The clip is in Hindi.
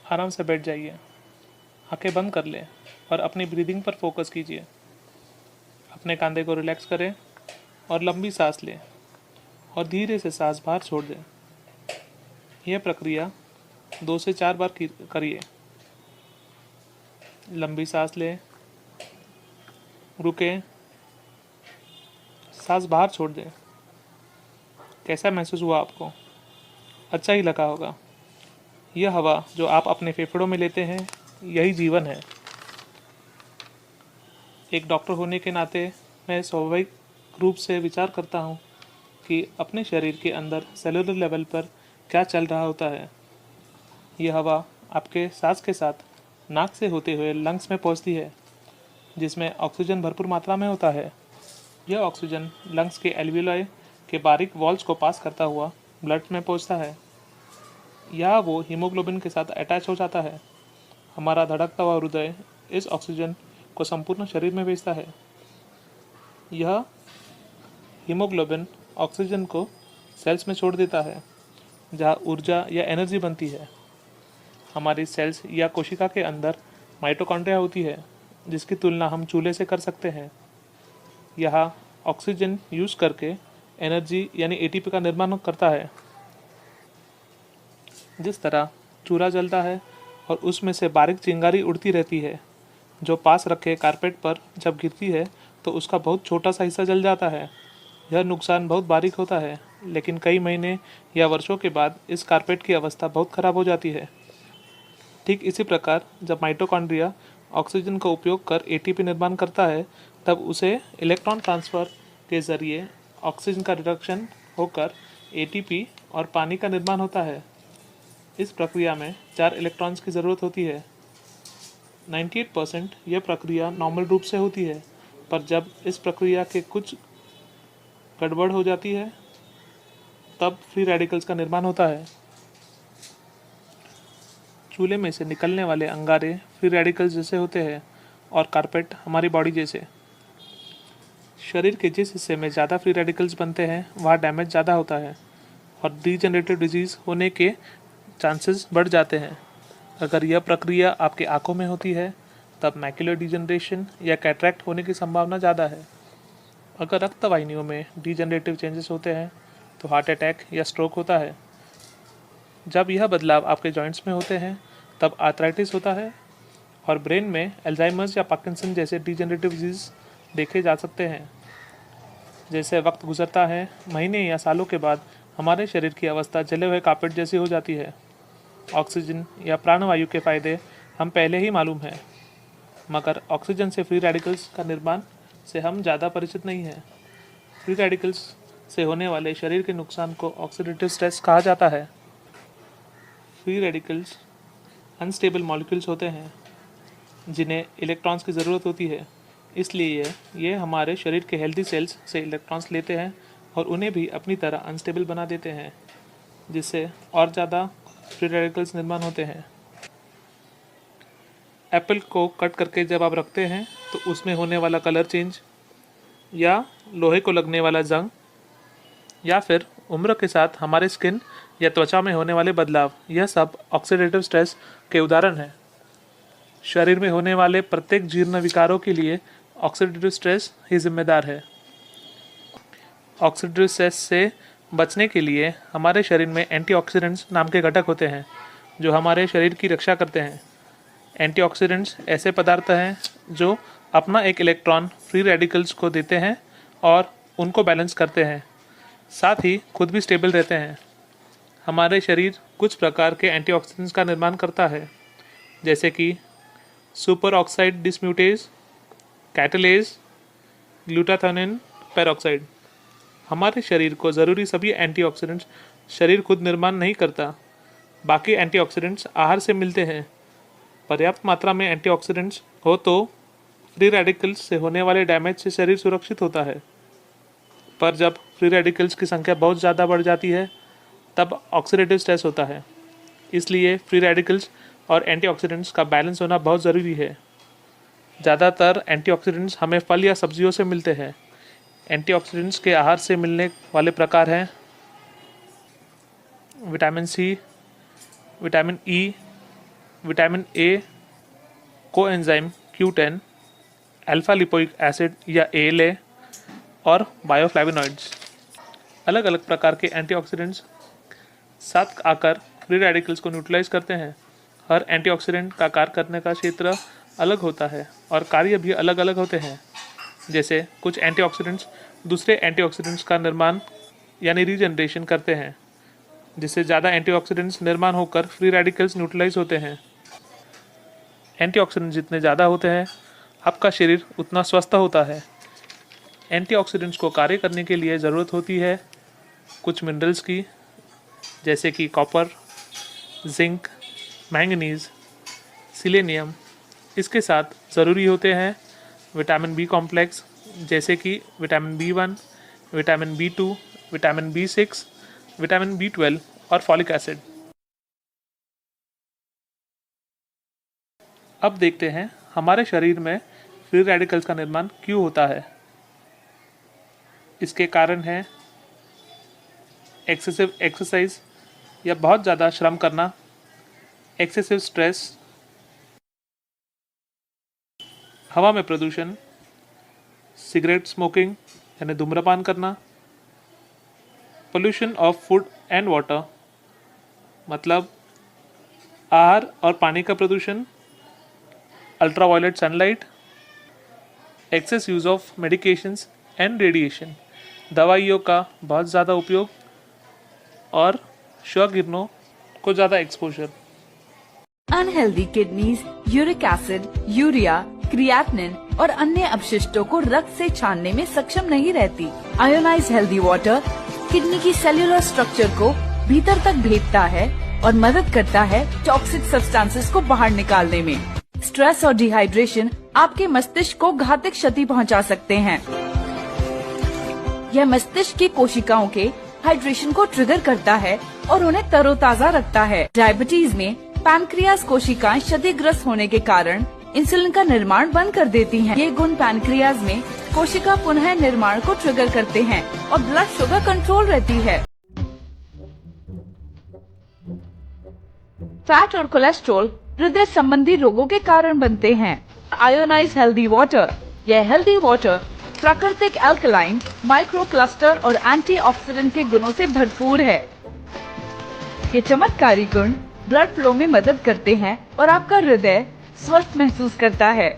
आराम से बैठ जाइए, आंखें बंद कर लें और अपनी ब्रीदिंग पर फोकस कीजिए। अपने कंधे को रिलैक्स करें और लंबी सांस लें और धीरे से सांस बाहर छोड़ दें। यह प्रक्रिया 2 से 4 बार करिए। लंबी सांस लें, रुकें, सांस बाहर छोड़ दें। कैसा महसूस हुआ आपको? अच्छा ही लगा होगा। यह हवा जो आप अपने फेफड़ों में लेते हैं, यही जीवन है। एक डॉक्टर होने के नाते मैं स्वाभाविक रूप से विचार करता हूँ कि अपने शरीर के अंदर सेलुलर लेवल पर क्या चल रहा होता है। यह हवा आपके सांस के साथ नाक से होते हुए लंग्स में पहुँचती है, जिसमें ऑक्सीजन भरपूर मात्रा में होता है। यह ऑक्सीजन लंग्स के एल्वियोलाई के बारीक वॉल्स को पास करता हुआ ब्लड में पहुँचता है। यह वो हीमोग्लोबिन के साथ अटैच हो जाता है। हमारा धड़कता हुआ हृदय इस ऑक्सीजन को संपूर्ण शरीर में भेजता है। यह हीमोग्लोबिन ऑक्सीजन को सेल्स में छोड़ देता है, जहाँ ऊर्जा या एनर्जी बनती है। हमारी सेल्स या कोशिका के अंदर माइटोकॉन्ड्रिया होती है, जिसकी तुलना हम चूल्हे से कर सकते हैं। यहाँ ऑक्सीजन यूज करके एनर्जी यानी एटीपी का निर्माण करता है। जिस तरह चूल्हा जलता है और उसमें से बारीक चिंगारी उड़ती रहती है, जो पास रखे कारपेट पर जब गिरती है तो उसका बहुत छोटा सा हिस्सा जल जाता है। यह नुकसान बहुत बारीक होता है, लेकिन कई महीने या वर्षों के बाद इस कारपेट की अवस्था बहुत खराब हो जाती है। ठीक इसी प्रकार जब माइटोकॉन्ड्रिया ऑक्सीजन का उपयोग कर एटीपी निर्माण करता है, तब उसे इलेक्ट्रॉन ट्रांसफ़र के ज़रिए ऑक्सीजन का रिडक्शन होकर एटीपी और पानी का निर्माण होता है। इस प्रक्रिया में 4 इलेक्ट्रॉन्स की ज़रूरत होती है। 98% यह प्रक्रिया नॉर्मल रूप से होती है, पर जब इस प्रक्रिया के कुछ गड़बड़ हो जाती है, तब फ्री रेडिकल्स का निर्माण होता है। चूल्हे में से निकलने वाले अंगारे फ्री रेडिकल्स जैसे होते हैं और कारपेट हमारी बॉडी जैसे। शरीर के जिस हिस्से में ज़्यादा फ्री रेडिकल्स बनते हैं, वहाँ डैमेज ज़्यादा होता है और डीजनरेटिव डिजीज़ होने के चांसेस बढ़ जाते हैं। अगर यह प्रक्रिया आपकी आंखों में होती है, तब मैक्युलर डिजनरेशन या कैटरैक्ट होने की संभावना ज़्यादा है। अगर रक्त वाहिनियों में डीजनरेटिव चेंजेस होते हैं, तो हार्ट अटैक या स्ट्रोक होता है। जब यह बदलाव आपके जॉइंट्स में होते हैं, तब आर्थराइटिस होता है और ब्रेन में अल्जाइमर्स या पार्किंसन जैसे डीजनरेटिव डिजीज़ देखे जा सकते हैं। जैसे वक्त गुजरता है, महीने या सालों के बाद हमारे शरीर की अवस्था जले हुए कारपेट जैसी हो जाती है। ऑक्सीजन या प्राणवायु के फ़ायदे हम पहले ही मालूम हैं, मगर ऑक्सीजन से फ्री रेडिकल्स का निर्माण से हम ज़्यादा परिचित नहीं हैं। फ्री रेडिकल्स से होने वाले शरीर के नुकसान को ऑक्सीडेटिव स्ट्रेस कहा जाता है। फ्री रेडिकल्स अनस्टेबल मॉलिक्यूल्स होते हैं, जिन्हें इलेक्ट्रॉन्स की ज़रूरत होती है। इसलिए ये हमारे शरीर के हेल्दी सेल्स से इलेक्ट्रॉन्स लेते हैं और उन्हें भी अपनी तरह अनस्टेबल बना देते हैं, जिससे और ज़्यादा फ्री रेडिकल्स निर्माण होते हैं। एप्पल को कट करके जब आप रखते हैं, तो उसमें होने वाला कलर चेंज या लोहे को लगने वाला जंग या फिर उम्र के साथ हमारे स्किन या त्वचा में होने वाले बदलाव, यह सब ऑक्सीडेटिव स्ट्रेस के उदाहरण हैं। शरीर में होने वाले प्रत्येक जीर्ण विकारों के लिए ऑक्सीडेटिव स्ट्रेस ही जिम्मेदार है। ऑक्सीडेटिव स्ट्रेस से बचने के लिए हमारे शरीर में एंटीऑक्सीडेंट्स नाम के घटक होते हैं, जो हमारे शरीर की रक्षा करते हैं। एंटीऑक्सीडेंट्स ऐसे पदार्थ हैं जो अपना एक इलेक्ट्रॉन फ्री रेडिकल्स को देते हैं और उनको बैलेंस करते हैं, साथ ही खुद भी स्टेबल रहते हैं। हमारे शरीर कुछ प्रकार के एंटीऑक्सीडेंट्स का निर्माण करता है, जैसे कि super oxide dismutase, catalase, glutathione peroxide. हमारे शरीर को ज़रूरी सभी एंटीऑक्सीडेंट्स शरीर खुद निर्माण नहीं करता। बाकी एंटीऑक्सीडेंट्स आहार से मिलते हैं। पर्याप्त मात्रा में एंटीऑक्सीडेंट्स हो तो फ्री रेडिकल्स से होने वाले डैमेज से शरीर सुरक्षित होता है, पर जब फ्री रेडिकल्स की संख्या बहुत ज़्यादा बढ़ जाती है, तब ऑक्सीडेटिव स्ट्रेस होता है। इसलिए फ्री रेडिकल्स और एंटीऑक्सीडेंट्स का बैलेंस होना बहुत ज़रूरी है। ज़्यादातर एंटीऑक्सीडेंट्स हमें फल या सब्जियों से मिलते हैं। एंटीऑक्सीडेंट्स के आहार से मिलने वाले प्रकार हैं vitamin C, vitamin E, vitamin A coenzyme Q10, alpha lipoic acid या ALA और बायोफ्लैवोनॉइड्स। अलग अलग प्रकार के एंटीऑक्सीडेंट्स साथ आकर फ्री रेडिकल्स को न्यूट्रलाइज करते हैं। हर एंटीऑक्सीडेंट का कार्य करने का क्षेत्र अलग होता है और कार्य भी अलग अलग होते हैं। जैसे कुछ एंटीऑक्सीडेंट्स दूसरे एंटीऑक्सीडेंट्स का निर्माण यानी रीजनरेशन करते हैं, जिससे ज़्यादा एंटीऑक्सीडेंट्स निर्माण होकर फ्री रेडिकल्स न्यूट्रलाइज होते हैं। एंटीऑक्सीडेंट्स जितने ज़्यादा होते हैं आपका शरीर उतना स्वस्थ होता है। एंटीऑक्सीडेंट्स को कार्य करने के लिए ज़रूरत होती है कुछ मिनरल्स की, जैसे कि कॉपर, जिंक, मैंगनीज, सिलेनियम। इसके साथ ज़रूरी होते हैं विटामिन बी कॉम्प्लेक्स, जैसे कि vitamin B1, vitamin B2, vitamin B6, vitamin B12 और फॉलिक एसिड। अब देखते हैं हमारे शरीर में फ्री रेडिकल्स का निर्माण क्यों होता है। इसके कारण है एक्सेसिव एक्सरसाइज या बहुत ज़्यादा श्रम करना, एक्सेसिव स्ट्रेस, हवा में प्रदूषण, सिगरेट स्मोकिंग यानी धूम्रपान करना, pollution of food and water मतलब आहार और पानी का प्रदूषण, ultraviolet sunlight, excess use of medications and radiation, दवाइयों का बहुत ज़्यादा उपयोग और स्वकिरणों को ज़्यादा exposure. Unhealthy kidneys uric acid, urea, creatinine और अन्य अपशिष्टों को रक्त से छानने में सक्षम नहीं रहती। आयोनाइज्ड हेल्दी वाटर किडनी की सेल्यूलर स्ट्रक्चर को भीतर तक भेजता है और मदद करता है टॉक्सिक सब्सटेंसेस को बाहर निकालने में। स्ट्रेस और डिहाइड्रेशन आपके मस्तिष्क को घातक क्षति पहुंचा सकते हैं। यह मस्तिष्क की कोशिकाओं के हाइड्रेशन को ट्रिगर करता है और उन्हें तरोताजा रखता है। डायबिटीज में पैनक्रियास कोशिकाएं क्षतिग्रस्त होने के कारण इंसुलिन का निर्माण बंद कर देती हैं। ये गुण पैनक्रियास में कोशिका पुनः निर्माण को ट्रिगर करते हैं और ब्लड शुगर कंट्रोल रहती है। फैट और कोलेस्ट्रॉल हृदय संबंधी रोगों के कारण बनते हैं। आयोनाइज्ड हेल्दी वाटर, यह हेल्दी वाटर प्राकृतिक अल्कलाइन, माइक्रो क्लस्टर और एंटीऑक्सीडेंट के गुणों से भरपूर है। ये चमत्कारी गुण ब्लड फ्लो में मदद करते हैं और आपका हृदय स्वस्थ महसूस करता है।